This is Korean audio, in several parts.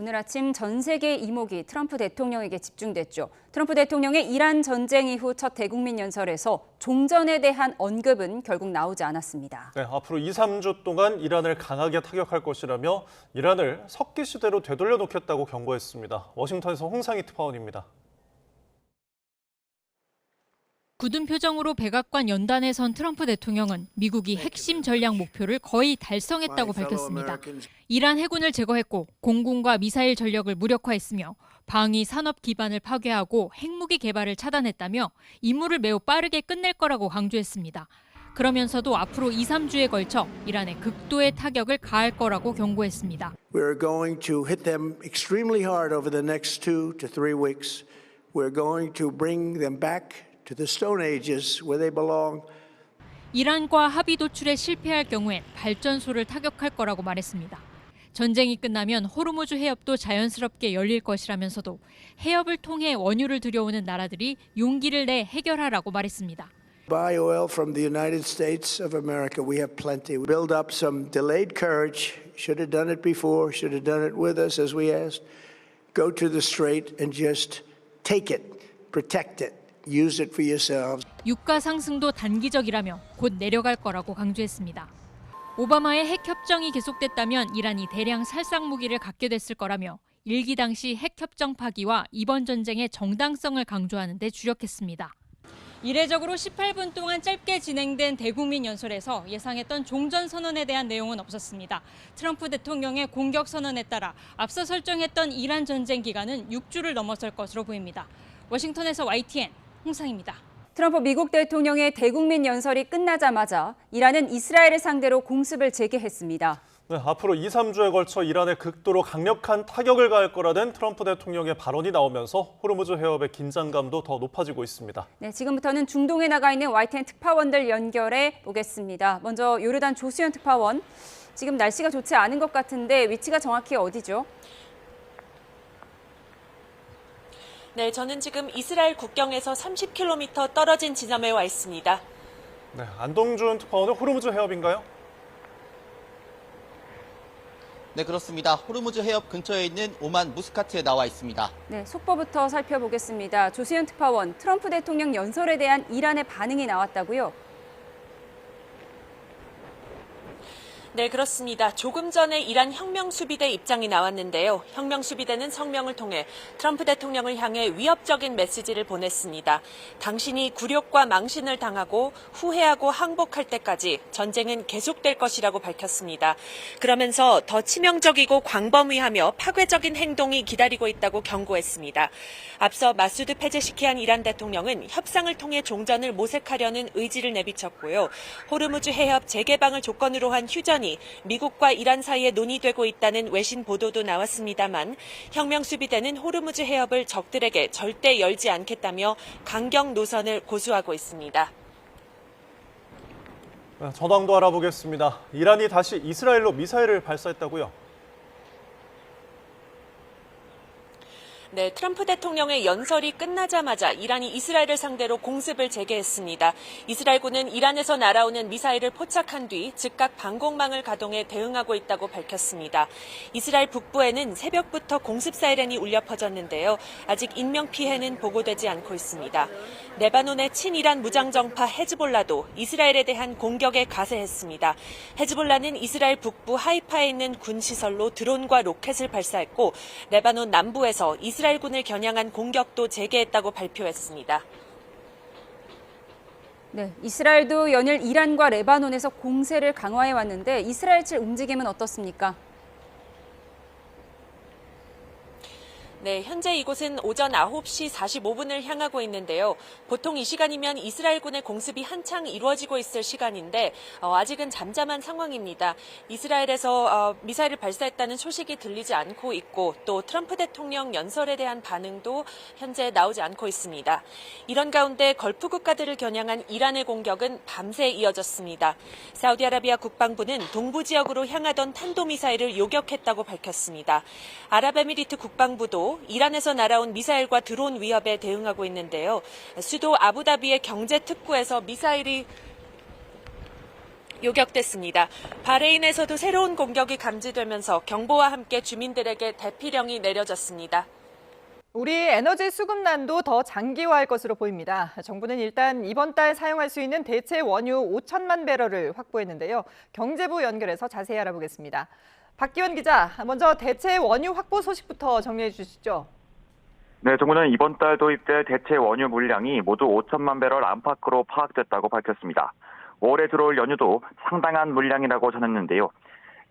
오늘 아침 전 세계 이목이 트럼프 대통령에게 집중됐죠. 트럼프 대통령의 이란 전쟁 이후 첫 대국민 연설에서 종전에 대한 언급은 결국 나오지 않았습니다. 네, 앞으로 2, 3주 동안 이란을 강하게 타격할 것이라며 이란을 석기 시대로 되돌려 놓겠다고 경고했습니다. 워싱턴에서 홍상희 특파원입니다. 굳은 표정으로 백악관 연단에 선 트럼프 대통령은 미국이 핵심 전략 목표를 거의 달성했다고 밝혔습니다. 이란 해군을 제거했고 공군과 미사일 전력을 무력화했으며 방위 산업 기반을 파괴하고 핵무기 개발을 차단했다며 임무를 매우 빠르게 끝낼 거라고 강조했습니다. 그러면서도 앞으로 2, 3주에 걸쳐 이란에 극도의 타격을 가할 거라고 경고했습니다. We're going to hit them extremely hard over the next 2 to 3 weeks. We're going to bring them back to the Stone Ages where they belong. 이란과 합의 도출에 실패할 경우엔 발전소를 타격할 거라고 말했습니다. 전쟁이 끝나면 호르무즈 해협도 자연스럽게 열릴 것이라면서도 해협을 통해 원유를 들여오는 나라들이 용기를 내 해결하라고 말했습니다. Buy oil from the United States of America. We have plenty. Build up some delayed courage. Should have done it before. Should have done it with us as we asked. Go to the strait and just take it. Protect it. Use it for yourselves. 유가 상승도 단기적이라며 곧 내려갈 거라고 강조했습니다. 오바마의 핵 협정이 계속됐다면 이란이 대량 살상 무기를 갖게 됐을 거라며 일기 당시 핵 협정 파기와 이번 전쟁의 정당성을 강조하는 데 주력했습니다. 이례적으로 18분 동안 짧게 진행된 대국민 연설에서 예상했던 종전 선언에 대한 내용은 없었습니다. 트럼프 대통령의 공격 선언에 따라 앞서 설정했던 이란 전쟁 기간은 6주를 넘어설 것으로 보입니다. 워싱턴에서 YTN 홍상입니다. 트럼프 미국 대통령의 대국민 연설이 끝나자마자 이란은 이스라엘을 상대로 공습을 재개했습니다. 네, 앞으로 2, 3주에 걸쳐 이란에 극도로 강력한 타격을 가할 거라는 트럼프 대통령의 발언이 나오면서 호르무즈 해협의 긴장감도 더 높아지고 있습니다. 네, 지금부터는 중동에 나가 있는 YTN 특파원들 연결해 보겠습니다. 먼저 요르단 조수연 특파원, 지금 날씨가 좋지 않은 것 같은데 위치가 정확히 어디죠? 네, 저는 지금 이스라엘 국경에서 30km 떨어진 지점에 와 있습니다. 네, 안동준 특파원은 호르무즈 해협인가요? 네, 그렇습니다. 호르무즈 해협 근처에 있는 오만 무스카트에 나와 있습니다. 네, 속보부터 살펴보겠습니다. 조수연 특파원, 트럼프 대통령 연설에 대한 이란의 반응이 나왔다고요? 네, 그렇습니다. 조금 전에 이란 혁명수비대 입장이 나왔는데요. 혁명수비대는 성명을 통해 트럼프 대통령을 향해 위협적인 메시지를 보냈습니다. 당신이 굴욕과 망신을 당하고 후회하고 항복할 때까지 전쟁은 계속될 것이라고 밝혔습니다. 그러면서 더 치명적이고 광범위하며 파괴적인 행동이 기다리고 있다고 경고했습니다. 앞서 마수드 페제시키안 이란 대통령은 협상을 통해 종전을 모색하려는 의지를 내비쳤고요. 호르무즈 해협 재개방을 조건으로 한 휴전이 미국과 이란 사이에 논의되고 있다는 외신 보도도 나왔습니다만 혁명수비대는 호르무즈 해협을 적들에게 절대 열지 않겠다며 강경 노선을 고수하고 있습니다. 전황도 알아보겠습니다. 이란이 다시 이스라엘로 미사일을 발사했다고요? 네, 트럼프 대통령의 연설이 끝나자마자 이란이 이스라엘을 상대로 공습을 재개했습니다. 이스라엘군은 이란에서 날아오는 미사일을 포착한 뒤 즉각 방공망을 가동해 대응하고 있다고 밝혔습니다. 이스라엘 북부에는 새벽부터 공습 사이렌이 울려 퍼졌는데요. 아직 인명피해는 보고되지 않고 있습니다. 레바논의 친이란 무장정파 헤즈볼라도 이스라엘에 대한 공격에 가세했습니다. 헤즈볼라는 이스라엘 북부 하이파에 있는 군시설로 드론과 로켓을 발사했고 레바논 남부에서 이스라엘군을 겨냥한 공격도 재개했다고 발표했습니다. 네, 이스라엘도 연일 이란과 레바논에서 공세를 강화해 왔는데 이스라엘 측 움직임은 어떻습니까? 네, 현재 이곳은 오전 9시 45분을 향하고 있는데요. 보통 이 시간이면 이스라엘군의 공습이 한창 이루어지고 있을 시간인데 아직은 잠잠한 상황입니다. 이스라엘에서 미사일을 발사했다는 소식이 들리지 않고 있고 또 트럼프 대통령 연설에 대한 반응도 현재 나오지 않고 있습니다. 이런 가운데 걸프 국가들을 겨냥한 이란의 공격은 밤새 이어졌습니다. 사우디아라비아 국방부는 동부 지역으로 향하던 탄도미사일을 요격했다고 밝혔습니다. 아랍에미리트 국방부도 이란에서 날아온 미사일과 드론 위협에 대응하고 있는데요. 수도 아부다비의 경제 특구에서 미사일이 요격됐습니다. 바레인에서도 새로운 공격이 감지되면서 경보와 함께 주민들에게 대피령이 내려졌습니다. 우리 에너지 수급난도 더 장기화할 것으로 보입니다. 정부는 일단 이번 달 사용할 수 있는 대체 원유 5천만 배럴을 확보했는데요. 경제부 연결해서 자세히 알아보겠습니다. 박기원 기자, 먼저 대체 원유 확보 소식부터 정리해 주시죠. 네, 정부는 이번 달 도입될 대체 원유 물량이 모두 5천만 배럴 안팎으로 파악됐다고 밝혔습니다. 5월에 들어올 연유도 상당한 물량이라고 전했는데요.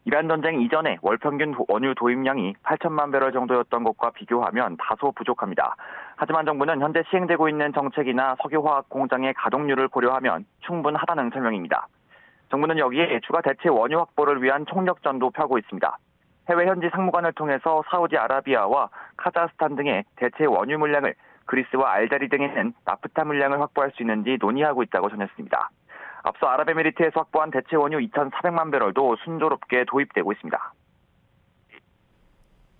이란 전쟁 이전에 월 평균 원유 도입량이 8천만 배럴 정도였던 것과 비교하면 다소 부족합니다. 하지만 정부는 현재 시행되고 있는 정책이나 석유화학 공장의 가동률을 고려하면 충분하다는 설명입니다. 정부는 여기에 추가 대체 원유 확보를 위한 총력전도 펴고 있습니다. 해외 현지 상무관을 통해서 사우디아라비아와 카자흐스탄 등의 대체 원유 물량을 그리스와 알제리 등에 있는 나프타 물량을 확보할 수 있는지 논의하고 있다고 전했습니다. 앞서 아랍에미리트에서 확보한 대체 원유 2,400만 배럴도 순조롭게 도입되고 있습니다.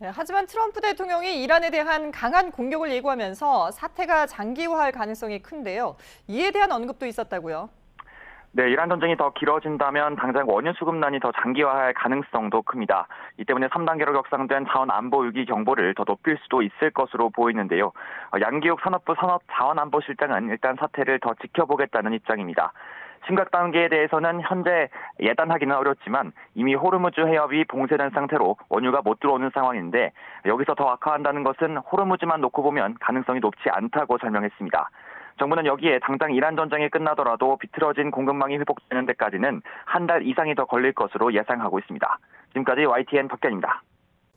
네, 하지만 트럼프 대통령이 이란에 대한 강한 공격을 예고하면서 사태가 장기화할 가능성이 큰데요. 이에 대한 언급도 있었다고요. 네, 이란 전쟁이 더 길어진다면 당장 원유 수급난이 더 장기화할 가능성도 큽니다. 이 때문에 3단계로 격상된 자원 안보 위기 경보를 더 높일 수도 있을 것으로 보이는데요. 양기욱 산업부 산업자원안보실장은 일단 사태를 더 지켜보겠다는 입장입니다. 심각 단계에 대해서는 현재 예단하기는 어렵지만 이미 호르무즈 해협이 봉쇄된 상태로 원유가 못 들어오는 상황인데 여기서 더 악화한다는 것은 호르무즈만 놓고 보면 가능성이 높지 않다고 설명했습니다. 정부는 여기에 당장 이란 전쟁이 끝나더라도 비틀어진 공급망이 회복되는 데까지는 한 달 이상이 더 걸릴 것으로 예상하고 있습니다. 지금까지 YTN 박견입니다.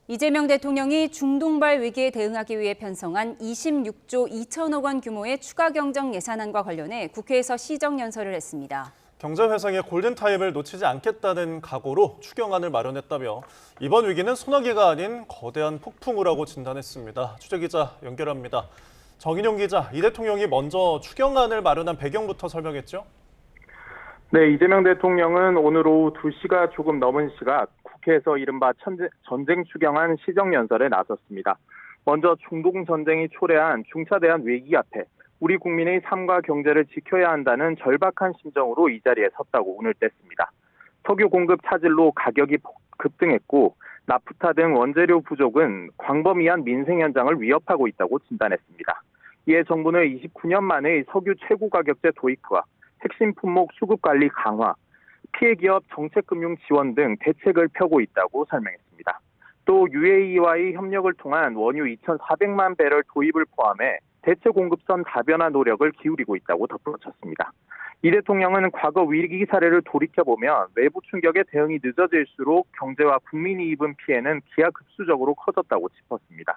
이재명 대통령이 중동발 위기에 대응하기 위해 편성한 26조 2천억 원 규모의 추가 경정 예산안과 관련해 국회에서 시정연설을 했습니다. 경제회생의 골든타임을 놓치지 않겠다는 각오로 추경안을 마련했다며 이번 위기는 소나기가 아닌 거대한 폭풍우라고 진단했습니다. 취재기자 연결합니다. 정인용 기자, 이 대통령이 먼저 추경안을 마련한 배경부터 설명했죠? 네, 이재명 대통령은 오늘 오후 2시가 조금 넘은 시각 국회에서 이른바 전쟁 추경안 시정연설에 나섰습니다. 먼저 중동 전쟁이 초래한 중차대한 위기 앞에 우리 국민의 삶과 경제를 지켜야 한다는 절박한 심정으로 이 자리에 섰다고 운을 뗐습니다. 석유 공급 차질로 가격이 급등했고 나프타 등 원재료 부족은 광범위한 민생 현장을 위협하고 있다고 진단했습니다. 이에 정부는 29년 만의 석유 최고 가격제 도입과 핵심 품목 수급 관리 강화, 피해 기업 정책금융 지원 등 대책을 펴고 있다고 설명했습니다. 또 UAE와의 협력을 통한 원유 2,400만 배럴 도입을 포함해 대체 공급선 다변화 노력을 기울이고 있다고 덧붙였습니다. 이 대통령은 과거 위기 사례를 돌이켜보면 외부 충격에 대응이 늦어질수록 경제와 국민이 입은 피해는 기하급수적으로 커졌다고 짚었습니다.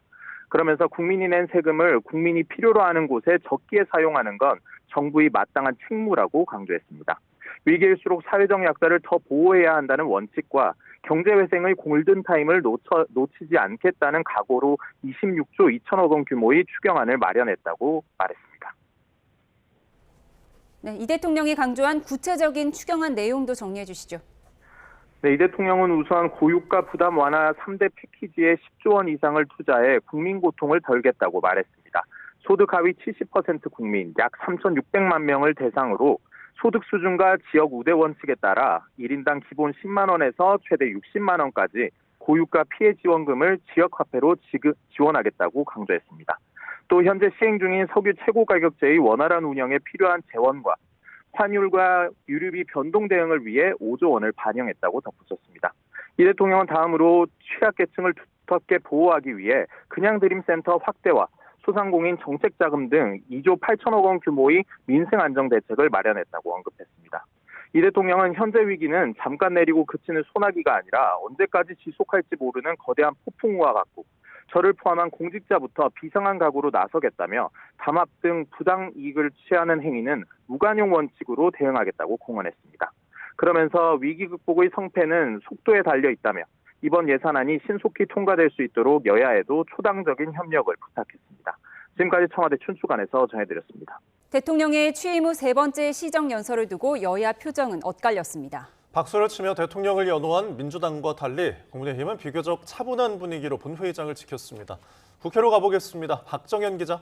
그러면서 국민이 낸 세금을 국민이 필요로 하는 곳에 적기에 사용하는 건 정부의 마땅한 책무라고 강조했습니다. 위기일수록 사회적 약자를 더 보호해야 한다는 원칙과 경제회생의 골든타임을 놓치지 않겠다는 각오로 26조 2천억 원 규모의 추경안을 마련했다고 말했습니다. 네, 이 대통령이 강조한 구체적인 추경안 내용도 정리해 주시죠. 네, 이 대통령은 우선 고유가 부담 완화 3대 패키지에 10조 원 이상을 투자해 국민 고통을 덜겠다고 말했습니다. 소득 하위 70% 국민 약 3,600만 명을 대상으로 소득 수준과 지역 우대 원칙에 따라 1인당 기본 10만 원에서 최대 60만 원까지 고유가 피해 지원금을 지역화폐로 지원하겠다고 강조했습니다. 또 현재 시행 중인 석유 최고 가격제의 원활한 운영에 필요한 재원과 환율과 유류비 변동 대응을 위해 5조 원을 반영했다고 덧붙였습니다. 이 대통령은 다음으로 취약계층을 두텁게 보호하기 위해 그냥드림센터 확대와 소상공인 정책자금 등 2조 8천억 원 규모의 민생안정대책을 마련했다고 언급했습니다. 이 대통령은 현재 위기는 잠깐 내리고 그치는 소나기가 아니라 언제까지 지속할지 모르는 거대한 폭풍우와 같고 저를 포함한 공직자부터 비상한 각오로 나서겠다며 담합 등 부당 이익을 취하는 행위는 무관용 원칙으로 대응하겠다고 공언했습니다. 그러면서 위기 극복의 성패는 속도에 달려 있다며 이번 예산안이 신속히 통과될 수 있도록 여야에도 초당적인 협력을 부탁했습니다. 지금까지 청와대 춘추관에서 전해드렸습니다. 대통령의 취임 후 세 번째 시정연설을 두고 여야 표정은 엇갈렸습니다. 박수를 치며 대통령을 연호한 민주당과 달리 국민의힘은 비교적 차분한 분위기로 본회의장을 지켰습니다. 국회로 가보겠습니다. 박정현 기자.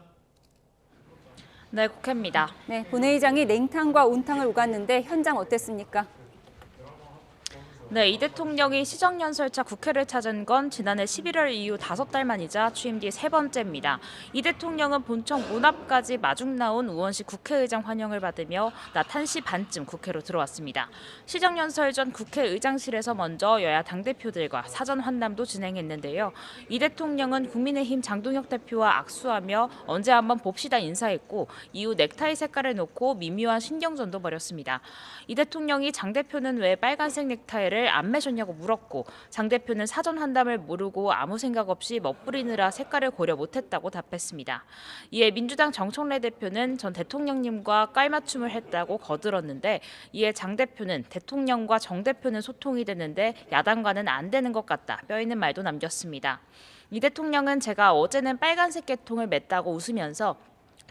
네, 국회입니다. 네, 본회의장이 냉탕과 온탕을 오갔는데 현장 어땠습니까? 네, 이 대통령이 시정연설차 국회를 찾은 건 지난해 11월 이후 5달 만이자 취임 뒤 3번째입니다. 이 대통령은 본청 문 앞까지 마중 나온 우원식 국회의장 환영을 받으며 낮 1시 반쯤 국회로 들어왔습니다. 시정연설 전 국회의장실에서 먼저 여야 당대표들과 사전 환담도 진행했는데요. 이 대통령은 국민의힘 장동혁 대표와 악수하며 언제 한번 봅시다 인사했고 이후 넥타이 색깔을 놓고 미묘한 신경전도 벌였습니다. 이 대통령이 장 대표는 왜 빨간색 넥타이를 안 매셨냐고 물었고 장 대표는 사전 환담을 모르고 아무 생각 없이 멋부리느라 색깔을 고려 못했다고 답했습니다. 이에 민주당 정청래 대표는 전 대통령님과 깔맞춤을 했다고 거들었는데 이에 장 대표는 대통령과 정 대표는 소통이 되는데 야당과는 안 되는 것 같다 뼈 있는 말도 남겼습니다. 이 대통령은 제가 어제는 빨간색 계통을 맸다고 웃으면서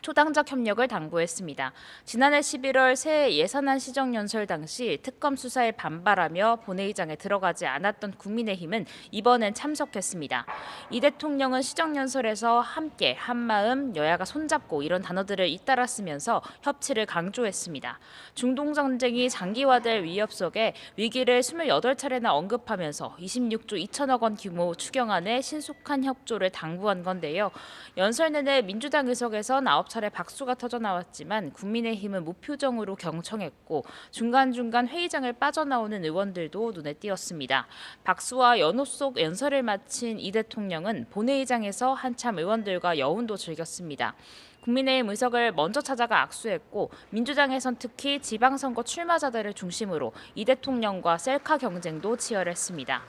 초당적 협력을 당부했습니다. 지난해 11월 새해 예산안 시정연설 당시 특검 수사에 반발하며 본회의장에 들어가지 않았던 국민의힘은 이번엔 참석했습니다. 이 대통령은 시정연설에서 함께 한마음 여야가 손잡고 이런 단어들을 잇따라 쓰면서 협치를 강조했습니다. 중동전쟁이 장기화될 위협 속에 위기를 28차례나 언급하면서 26조 2천억 원 규모 추경안에 신속한 협조를 당부한 건데요. 연설 내내 민주당 의석에선 9차례 박수가 터져 나왔지만 국민의힘은 무표정으로 경청했고 중간중간 회의장을 빠져나오는 의원들도 눈에 띄었습니다. 박수와 연호 속 연설을 마친 이 대통령은 본회의장에서 한참 의원들과 여운도 즐겼습니다. 국민의힘 의석을 먼저 찾아가 악수했고 민주당에선 특히 지방선거 출마자들을 중심으로 이 대통령과 셀카 경쟁도 치열했습니다.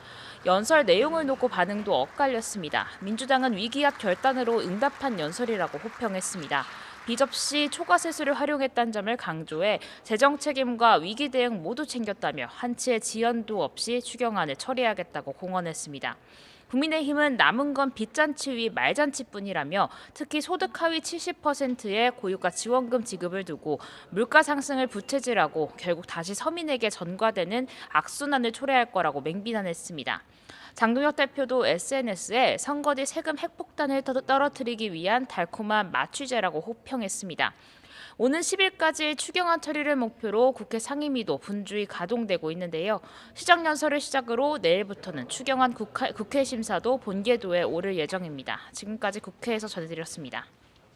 연설 내용을 놓고 반응도 엇갈렸습니다. 민주당은 위기압 결단으로 응답한 연설이라고 호평했습니다. 비접시 초과세수를 활용했다는 점을 강조해 재정 책임과 위기 대응 모두 챙겼다며 한치의 지연도 없이 추경안을 처리하겠다고 공언했습니다. 국민의힘은 남은 건 빚잔치 위 말잔치뿐이라며 특히 소득 하위 70%의 고유가 지원금 지급을 두고 물가 상승을 부채질하고 결국 다시 서민에게 전가되는 악순환을 초래할 거라고 맹비난했습니다. 장동혁 대표도 SNS에 선거 뒤 세금 핵폭탄을 떨어뜨리기 위한 달콤한 마취제라고 호평했습니다. 오는 10일까지 추경안 처리를 목표로 국회 상임위도 분주히 가동되고 있는데요. 시정연설을 시작으로 내일부터는 추경안 국회 심사도 본궤도에 오를 예정입니다. 지금까지 국회에서 전해드렸습니다.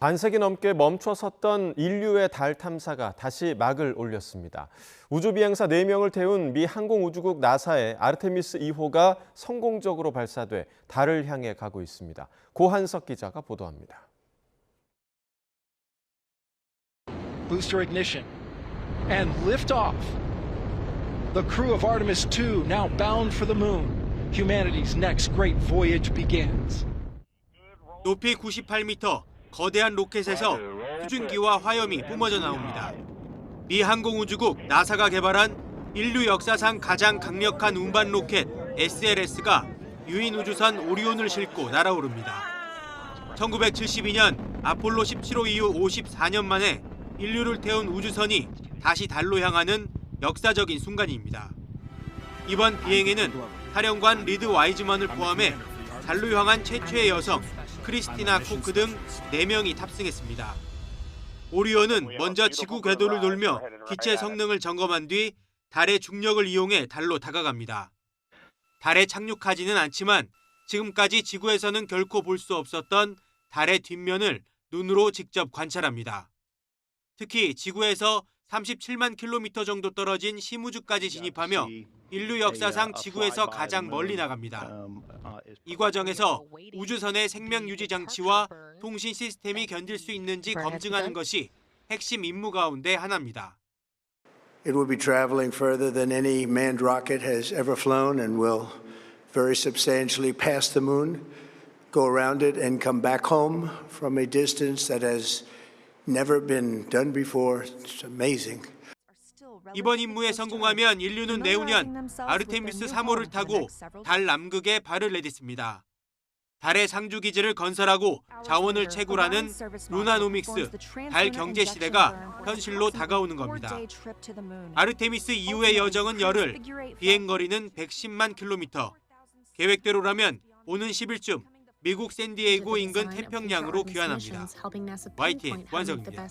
반세기 넘게 멈춰섰던 인류의 달 탐사가 다시 막을 올렸습니다. 우주비행사 4명을 태운 미 항공우주국 나사의 아르테미스 2호가 성공적으로 발사돼 달을 향해 가고 있습니다. 고한석 기자가 보도합니다. Booster ignition and liftoff. The crew of Artemis II now bound for the moon. Humanity's next great voyage begins. 높이 98m 거대한 로켓에서 수증기와 화염이 뿜어져 나옵니다. 미 항공우주국 나사가 개발한 인류 역사상 가장 강력한 운반 로켓 SLS가 유인 우주선 오리온을 싣고 날아오릅니다. 1972년 아폴로 17호 이후 54년 만에 인류를 태운 우주선이 다시 달로 향하는 역사적인 순간입니다. 이번 비행에는 사령관 리드 와이즈먼을 포함해 달로 향한 최초의 여성 크리스티나 코크 등 4명이 탑승했습니다. 오리온은 먼저 지구 궤도를 돌며 기체 성능을 점검한 뒤 달의 중력을 이용해 달로 다가갑니다. 달에 착륙하지는 않지만 지금까지 지구에서는 결코 볼 수 없었던 달의 뒷면을 눈으로 직접 관찰합니다. 특히 지구에서 37만 킬로미터 정도 떨어진 심우주까지 진입하며 인류 역사상 지구에서 가장 멀리 나갑니다. 이 과정에서 우주선의 생명 유지 장치와 통신 시스템이 견딜 수 있는지 검증하는 것이 핵심 임무 가운데 하나입니다. It will be traveling further than any manned rocket has ever flown and will very substantially pass the moon, go around it and come back home from a distance that has never been done before. It's amazing. 이번 임무에 성공하면 인류는 내후년 아르테미스 3호를 타고 달 남극에 발을 내딛습니다. 달의 상주 기지를 건설하고 자원을 채굴하는 루나노믹스, 달 경제 시대가 현실로 다가오는 겁니다. 아르테미스 이후의 여정은 열흘, 비행 거리는 110만 킬로미터. 계획대로라면 오는 10일쯤 미국 샌디에이고 인근 태평양으로 귀환합니다. YTN 원석입니다.